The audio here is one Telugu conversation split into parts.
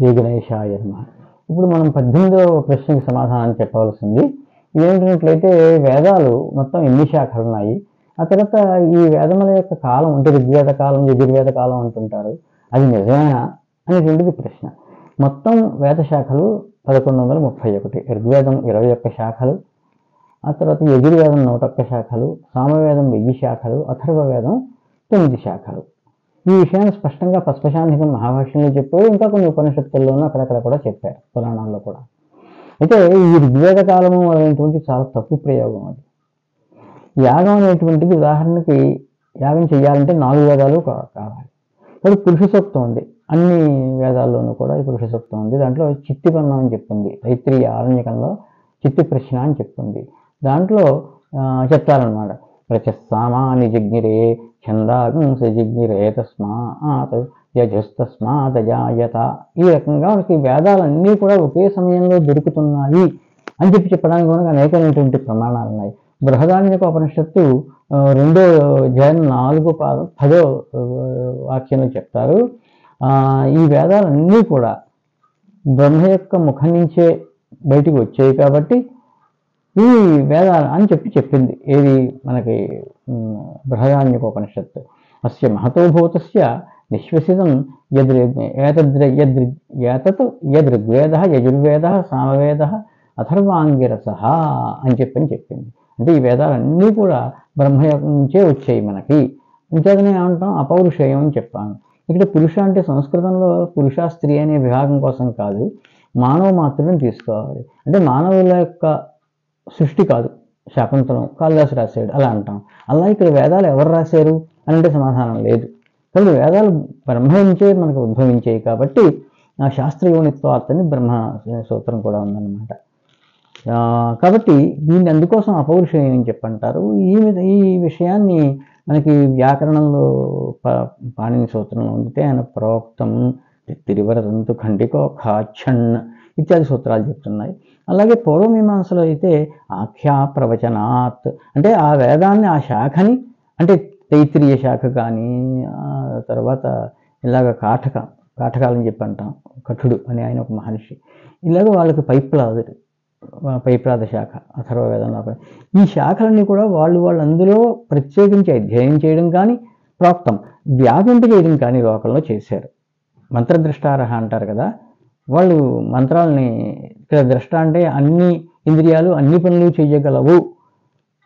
శ్రీ గణేశాయ నమః. ఇప్పుడు మనం 18వ ప్రశ్నకి సమాధానం చెప్పవలసింది. ఇదేంటంటే వేదాలు మొత్తం ఎన్ని శాఖలు ఉన్నాయి, ఆ తర్వాత ఈ వేదముల యొక్క కాలం అంటే ఋగ్వేద కాలం, యజుర్వేద కాలం అంటుంటారు, అది నిజమేనా అనేటువంటిది ప్రశ్న. మొత్తం వేద శాఖలు 1131, ఋగ్వేదం 21 శాఖలు, ఆ తర్వాత యజుర్వేదం 101 శాఖలు, సామవేదం 1000 శాఖలు, అథర్వవేదం 9 శాఖలు. ఈ విషయాన్ని స్పష్టంగా పస్పశాంతికం మహాభాష్యంలో చెప్పారు, ఇంకా కొన్ని ఉపనిషత్తుల్లోనూ అక్కడక్కడ కూడా చెప్పారు, పురాణాల్లో కూడా. అయితే ఈ ఋగ్వేద కాలము అనేటువంటి చాలా తప్పు ప్రయోగం. అది యాగం అనేటువంటిది ఉదాహరణకి యాగం చేయాలంటే 4 వేదాలు కావాలి. ఇప్పుడు పురుష సూక్తం ఉంది, అన్ని వేదాల్లోనూ కూడా ఈ పురుష సూక్తం ఉంది. దాంట్లో చిత్తిపన్నం అని చెప్పింది, తైత్రీయ ఆరణ్యకంలో చిత్తి ప్రశ్న అని చెప్పింది. దాంట్లో చెప్తారనమాట, ప్రచస్సామాని జిజ్ఞిరే ఛందాగం సజిజ్ఞిరే తస్మాత్ యజస్తస్మాదజాయత. ఈ రకంగా మనకి వేదాలన్నీ కూడా ఒకే సమయంలో దొరుకుతున్నాయి అని చెప్పడానికి కూడా అనేకమైనటువంటి ప్రమాణాలు ఉన్నాయి. బృహదారణ్యక ఉపనిషత్తు 2వ అధ్యాయం 4వ పాదం 10వ వాక్యంలో చెప్తారు, ఈ వేదాలన్నీ కూడా బ్రహ్మ యొక్క ముఖం నుంచే బయటికి వచ్చాయి కాబట్టి ఈ వేదాలు అని చెప్పింది. ఏది మనకి బృహదారణ్యక ఉపనిషత్తు. అస్య మహతోభూతస్య నిశ్వసితం యదృగ్వేద యజుర్వేద సామవేద అథర్వాంగిరస అని చెప్పింది. అంటే ఈ వేదాలన్నీ కూడా బ్రహ్మ నుంచే వచ్చాయి మనకి. అంతేగానే ఏమంటాం, అపౌరుషేయం అని చెప్పాను. ఇక్కడ పురుష అంటే సంస్కృతంలో పురుష స్త్రీ అనే విభాగం కోసం కాదు, మానవ మాత్రులను తీసుకోవాలి. అంటే మానవుల యొక్క సృష్టి కాదు, శాకుంతలం కాళిదాసు రాశాడు అలా అంటాం. అలా ఇక్కడ వేదాలు ఎవరు రాశారు అని అంటే సమాధానం లేదు. కాబట్టి వేదాలు బ్రహ్మ నుంచే మనకు ఉద్భవించాయి కాబట్టి ఆ శాస్త్రయోనిత్వాన్ని బ్రహ్మ సూత్రం కూడా ఉందన్నమాట. కాబట్టి దీన్ని అందుకోసం అపౌరుషేయం అని చెప్పంటారు. ఈ విషయాన్ని మనకి వ్యాకరణంలో పాణిని సూత్రంలో ఉందితే ఆయన ప్రోక్తం తిరివరతంతు ఖండికో ఖాఛణ్ ఇత్యాది సూత్రాలు చెప్తున్నాయి. అలాగే పూర్వమీమాంసలో అయితే ఆఖ్యా ప్రవచనాత్ అంటే ఆ వేదాన్ని, ఆ శాఖని, అంటే తైత్రీయ శాఖ కానీ, తర్వాత ఇలాగ కాఠకాలని చెప్పి అంటాం, కఠుడు అని ఆయన ఒక మహర్షి, ఇలాగ వాళ్ళకి పైప్రాద శాఖ అథర్వవేదంలో. ఈ శాఖలన్నీ కూడా వాళ్ళు అందులో ప్రత్యేకించి అధ్యయనం చేయడం కానీ, ప్రోక్తం వ్యాపింప చేయడం కానీ లోకంలో చేశారు. మంత్రద్రష్టారహ అంటారు కదా, వాళ్ళు మంత్రాలని, ఇక్కడ ద్రష్ట అంటే అన్ని ఇంద్రియాలు అన్ని పనులు చేయగలవు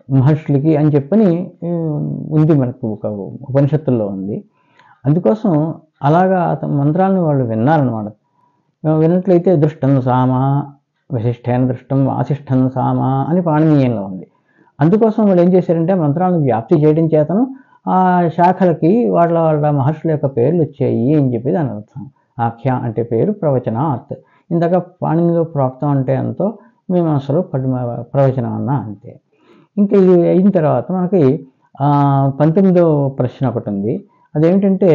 మహర్షులకి అని చెప్పని ఉంది, మనకు ఒక ఉపనిషత్తుల్లో ఉంది. అందుకోసం అలాగా మంత్రాలను వాళ్ళు విన్నారనమాట. విన్నట్లయితే దృష్టం సామ వశిష్ఠేన దృష్టం వాసిష్ఠం సామ అని పాణినీయంలో ఉంది. అందుకోసం వాళ్ళు ఏం చేశారంటే మంత్రాలను వ్యాప్తి చేయడం చేతను ఆ శాఖలకి వాళ్ళ మహర్షుల యొక్క పేర్లు వచ్చాయి అని చెప్పి దాని అర్థం. ఆఖ్య అంటే పేరు, ప్రవచనాత్ ఇందాక పాణినిలో ప్రోక్తం అంటే అంతో, మీమాంసలో ప్రవచనం అన్న అంతే. ఇంకా ఇది అయిన తర్వాత మనకి 19వ ప్రశ్న ఒకటి ఉంది. అదేమిటంటే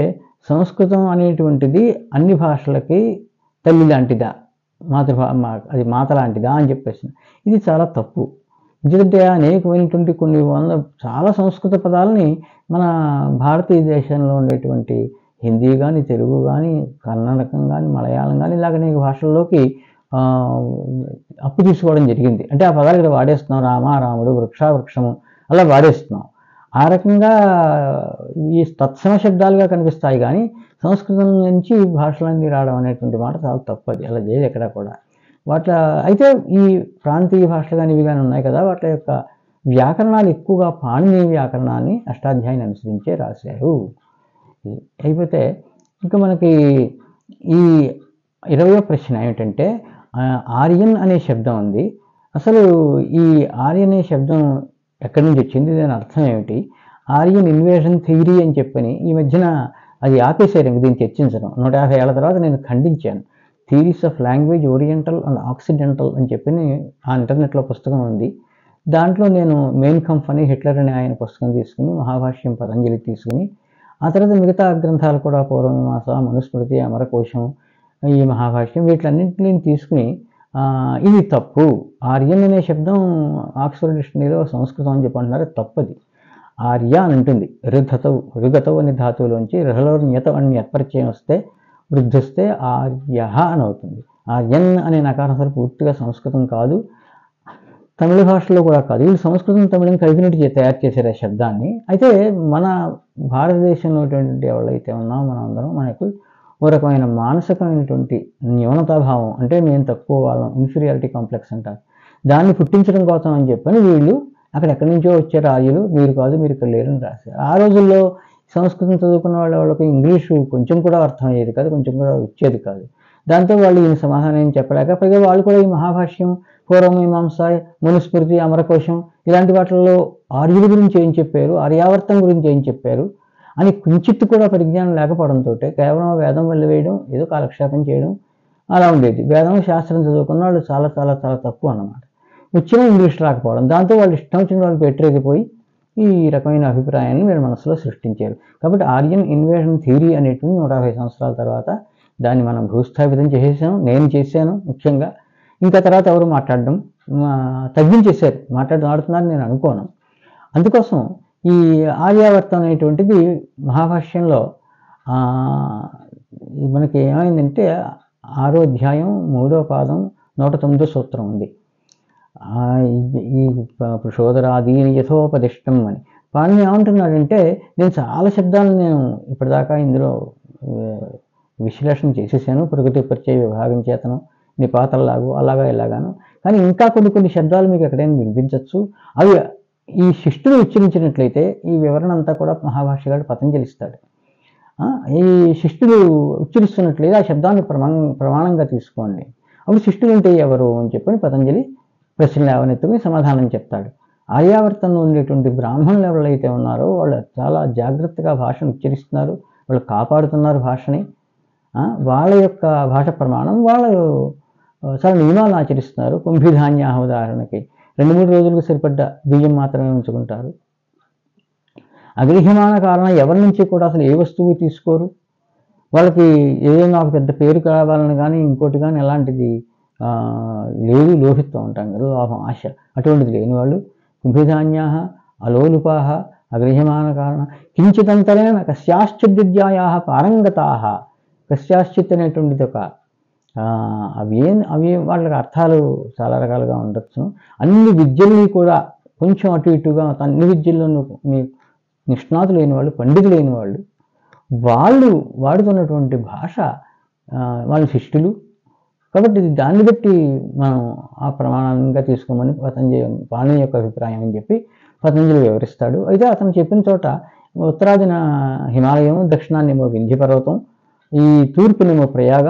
సంస్కృతం అనేటువంటిది అన్ని భాషలకి తల్లి లాంటిదా, అది మాత లాంటిదా అని చెప్పేసి. ఇది చాలా తప్పు. ఎందుకంటే అనేకమైనటువంటి చాలా సంస్కృత పదాలని మన భారతీయ దేశంలో ఉండేటువంటి హిందీ కానీ, తెలుగు కానీ, కన్నడకం కానీ, మలయాళం కానీ ఇలాగ అనేక భాషల్లోకి అప్పు తీసుకోవడం జరిగింది. అంటే ఆ పదాలు ఇక్కడ వాడేస్తున్నాం, రామ రాముడు, వృక్ష వృక్షము అలా వాడేస్తున్నాం. ఆ రకంగా ఈ తత్సమ శబ్దాలుగా కనిపిస్తాయి కానీ సంస్కృతం నుంచి భాషలన్నీ రావడం అనేటువంటి మాట చాలా తప్పది. అలా చేయదు ఎక్కడ కూడా. అయితే ఈ ప్రాంతీయ భాషలు కానీ ఇవి కానీ ఉన్నాయి కదా, వాటి యొక్క వ్యాకరణాలు ఎక్కువగా పాణిని వ్యాకరణాన్ని అష్టాధ్యాయాన్ని అనుసరించే రాశారు. అయిపోతే ఇంకా మనకి ఈ 20వ ప్రశ్న ఏమిటంటే, ఆర్యన్ అనే శబ్దం ఉంది. అసలు ఈ ఆర్యన్ అనే శబ్దం ఎక్కడి నుంచి వచ్చింది, దాని అర్థం ఏమిటి? ఆర్యన్ ఇన్వేషన్ థియరీ అని చెప్పని ఈ మధ్యన అది ఆపేశారు, ఇంక దీన్ని చర్చించడం. 150 ఏళ్ల తర్వాత నేను ఖండించాను. Theories of language oriental and occidental అని చెప్పి ఆ ఇంటర్నెట్లో పుస్తకం ఉంది. దాంట్లో నేను మెయిన్ కంఫ్ అని హిట్లర్ అని ఆయన పుస్తకం తీసుకుని, మహాభాష్యం పతంజలి తీసుకుని, ఆ తర్వాత మిగతా గ్రంథాలు కూడా పూర్వమీమాంస, మనుస్మృతి, అమరకోశం, ఈ మహాభాష్యం వీటిలన్నింటినీ తీసుకుని ఇది తప్పు, ఆర్యన్ అనే శబ్దం ఆక్స్ఫర్డ్ డిక్షనరీలో సంస్కృతం అని చెప్పంటున్నారు, తప్పది. ఆర్య అని ఉంటుంది, రుగతవు అనే ధాతువులోంచి రుహలో న్యత అని ప్రత్యయం వస్తే వృద్ధిస్తే ఆర్య అని అవుతుంది. ఆర్యన్ అనే నకారం సరే పూర్తిగా సంస్కృతం కాదు, తమిళ భాషలో కూడా కాదు. వీళ్ళు సంస్కృతం తమిళం కలిపినట్టు తయారు చేశారు ఆ శబ్దాన్ని. అయితే మన భారతదేశంలో ఎవరైతే ఉన్నామో మనం అందరం మనకు ఓ రకమైన మానసికమైనటువంటి న్యూనతాభావం, అంటే మేము తక్కువ వాళ్ళం, ఇన్ఫీరియారిటీ కాంప్లెక్స్ అంటారు, దాన్ని పుట్టించడం కోసం అని చెప్పని వీళ్ళు ఎక్కడి నుంచో వచ్చారు ఆర్యులు, మీరు కాదు మీరు ఇక్కడ లేరని రాశారు. ఆ రోజుల్లో సంస్కృతం చదువుకున్న వాళ్ళకి ఇంగ్లీషు కొంచెం కూడా అర్థమయ్యేది కాదు, కొంచెం కూడా వచ్చేది కాదు. దాంతో వాళ్ళు ఈయన సమాధానం ఏం చెప్పలేక, పైగా వాళ్ళు కూడా ఈ మహాభాష్యం, పూర్వమీమాంస, మనుస్మృతి, అమరకోశం ఇలాంటి వాటిల్లో ఆర్యుల గురించి ఏం చెప్పారు, ఆర్యావర్తం గురించి ఏం చెప్పారు అని కించిత్తు కూడా పరిజ్ఞానం లేకపోవడంతో కేవలం వేదం వెళ్ళివేయడం, ఏదో కాలక్షేపం చేయడం అలా ఉండేది. వేదం శాస్త్రం చదువుకున్న వాళ్ళు చాలా చాలా చాలా తక్కువ అన్నమాట. వచ్చిన ఇంగ్లీష్ రాకపోవడం, దాంతో వాళ్ళు ఇష్టం వచ్చిన వాళ్ళు వ్యతిరేకిపోయి ఈ రకమైన అభిప్రాయాన్ని వీళ్ళ మనసులో సృష్టించారు. కాబట్టి ఆర్యన్ ఇన్వేషన్ థియరీ అనేటువంటి 150 సంవత్సరాల తర్వాత దాన్ని మనం భూస్థాపితం చేసేసాం. నేను చేశాను ముఖ్యంగా. ఇంకా తర్వాత ఎవరు మాట్లాడడం తగ్గించేశారు, ఆడుతున్నారు నేను అనుకోను. అందుకోసం ఈ ఆర్యావర్తం అనేటువంటిది మహాభాష్యంలో మనకి ఏమైందంటే 6వ అధ్యాయం 3వ పాదం 109వ సూత్రం ఉంది. ఈ పురుషోదరాదీని యథోపదిష్టం అని. పాణిని ఏమంటున్నాడంటే, నేను చాలా శబ్దాలను నేను ఇప్పటిదాకా ఇందులో విశ్లేషణ చేసేసాను, ప్రకృతి పరిచయ విభాగం చేతను, నిపాతల్లాగు అలాగా ఇలాగాను, కానీ ఇంకా కొన్ని శబ్దాలు మీకు ఎక్కడైనా వినిపించవచ్చు. అవి ఈ శిష్టులు ఉచ్చరించినట్లయితే ఈ వివరణ అంతా కూడా మహాభాష్యగాడు పతంజలి ఇస్తాడు. ఈ శిష్టులు ఉచ్చరిస్తున్నట్లయితే ఆ శబ్దాన్ని ప్రమాణంగా తీసుకోండి. అప్పుడు శిష్టులు అంటే ఎవరు అని చెప్పని పతంజలి ప్రశ్నలు ఏవనెత్తుకుని సమాధానం చెప్తాడు. ఆర్యావర్తంలో ఉండేటువంటి బ్రాహ్మణులు ఎవరైతే ఉన్నారో వాళ్ళు చాలా జాగ్రత్తగా భాషను ఉచ్చరిస్తున్నారు, వాళ్ళు కాపాడుతున్నారు భాషని. వాళ్ళ యొక్క భాష ప్రమాణం, వాళ్ళు చాలా నియమాలను ఆచరిస్తున్నారు. కుంభిధాన్యాహ ఉదాహరణకి 2-3 రోజులకు సరిపడ్డ బియ్యం మాత్రమే ఉంచుకుంటారు. అగ్రహ్యమాన కారణం ఎవరి నుంచి కూడా అసలు ఏ వస్తువు తీసుకోరు. వాళ్ళకి ఏదైనా ఒక పెద్ద పేరు కావాలని కానీ ఇంకోటి కానీ ఎలాంటిది లేదు. లోహిత్వం అంటాం కదా, లోహం, ఆశ, అటువంటిది లేని వాళ్ళు. కుంభిధాన్యాహ అలోలుపాహ అగ్రహ్యమాన కారణ కించితంతరేణ కస్యాశ్చిత్ విద్యాయా పారంగతాహ. కస్యాశ్చిత్ అనేటువంటిది ఒక అవి వాళ్ళకి అర్థాలు చాలా రకాలుగా ఉండొచ్చు. అన్ని విద్యల్ని కూడా కొంచెం అటు ఇటుగా అన్ని విద్యల్లోనూ నిష్ణాతులు లేని వాళ్ళు, పండితులు లేని వాళ్ళు వాడుతున్నటువంటి భాష వాళ్ళ శిష్టులు. కాబట్టి దాన్ని బట్టి మనం ఆ ప్రమాణంగా తీసుకోమని పాణిని యొక్క అభిప్రాయం అని చెప్పి పతంజలి వివరిస్తాడు. అయితే అతను చెప్పిన చోట ఉత్తరాదిన హిమాలయం, దక్షిణాన్నేమో వింధ్య పర్వతం, ఈ తూర్పునేమో ప్రయాగ,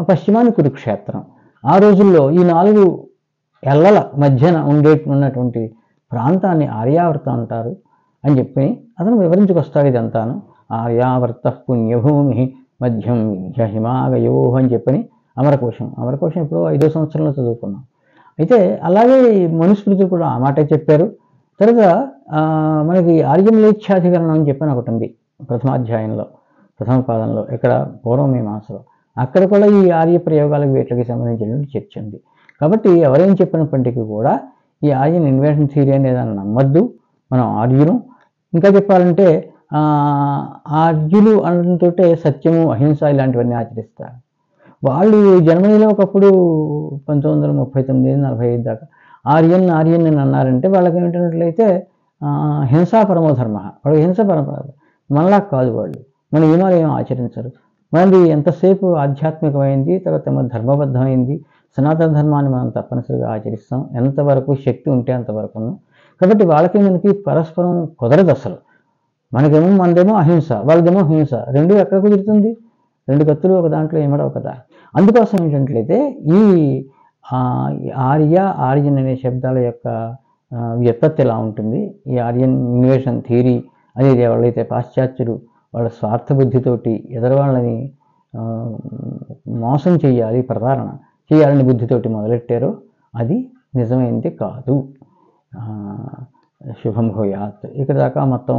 పశ్చిమాన్ని కురుక్షేత్రం. ఆ రోజుల్లో ఈ 4 ఎల్లల మధ్యన ఉన్నటువంటి ప్రాంతాన్ని ఆర్యావర్తం అంటారు అని చెప్పి అతను వివరించుకొస్తాడు. ఇదంతాను ఆర్యావర్త పుణ్యభూమి మధ్యం వింధ్య హిమాలయో అని చెప్పని అమరకోశం ఎప్పుడో 5వ సంవత్సరంలో చదువుకున్నాం. అయితే అలాగే మనుస్మృతులు కూడా ఆ మాటే చెప్పారు. తర్వాత మనకి ఆర్యమ్లేచ్ఛాధికరణం అని చెప్పని ఒకటి ఉంది ప్రథమాధ్యాయంలో, ప్రథమ పాదంలో, ఇక్కడ పూర్వమీమాంసలో. అక్కడ కూడా ఈ ఆర్య ప్రయోగాలకు వీటికి సంబంధించినటువంటి చర్చ ఉంది. కాబట్టి ఎవరేం చెప్పినప్పటికీ కూడా ఈ ఆర్యన్ ఇన్వేషన్ థియరీ అనేదాన్ని నమ్మద్దు. మనం ఆర్యులు. ఇంకా చెప్పాలంటే ఆర్యులు అనడంతో సత్యము, అహింస ఇలాంటివన్నీ ఆచరిస్తారు. వాళ్ళు జర్మనీలో ఒకప్పుడు 1939-45 దాకా ఆర్యన్ అని అన్నారంటే వాళ్ళకి ఏమిటన్నట్లయితే హింసా పరమో ధర్మ, వాడు హింస పరమ. మనలా కాదు వాళ్ళు, మన నియమాలు ఏమో ఆచరించరు. మనది ఎంతసేపు ఆధ్యాత్మికమైంది, తర్వాత ఏమో ధర్మబద్ధమైంది. సనాతన ధర్మాన్ని మనం తప్పనిసరిగా ఆచరిస్తాం, ఎంతవరకు శక్తి ఉంటే అంతవరకు. కాబట్టి వాళ్ళకి మనకి పరస్పరం కుదరదు అసలు. మనదేమో అహింస, వాళ్ళదేమో హింస. రెండు ఎక్కడ కుదురుతుంది? 2 కత్తులు ఒక దాంట్లో ఏమడవు కదా. అందుకోసం ఏంటంటే ఈ ఆర్యన్ అనే శబ్దాల యొక్క వ్యుత్పత్తి ఎలా ఉంటుంది, ఈ ఆర్యన్ ఇన్వేషన్ థియరీ అనేది ఎవరైతే పాశ్చాత్యులు వాళ్ళ స్వార్థ బుద్ధితోటి ఎదరవాళ్ళని మోసం చేయాలి, ప్రతారణ చేయాలని బుద్ధితోటి మొదలెట్టారో అది నిజమైంది కాదు. శుభం భూయాత్. ఇక్కడ దాకా మొత్తం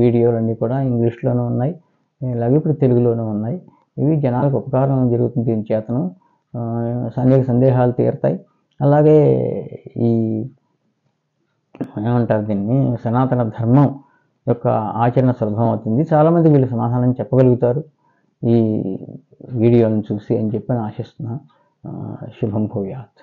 వీడియోలన్నీ కూడా ఇంగ్లీష్లోనూ ఉన్నాయి, ఇలాగే ఇప్పుడు తెలుగులోనూ ఉన్నాయి. ఇవి జనాలకు ఉపకారం జరుగుతుంది, దీని చేతను అనేక సందేహాలు తీరుతాయి. అలాగే ఈ ఏమంటారు దీన్ని, సనాతన ధర్మం యొక్క ఆచరణ సులభం అవుతుంది. చాలామంది వీళ్ళు సమాధానం చెప్పగలుగుతారు. ఈ వీడియోని చూసి అని చెప్పి ఆశిస్తున్నాను. శుభం భూయాత్.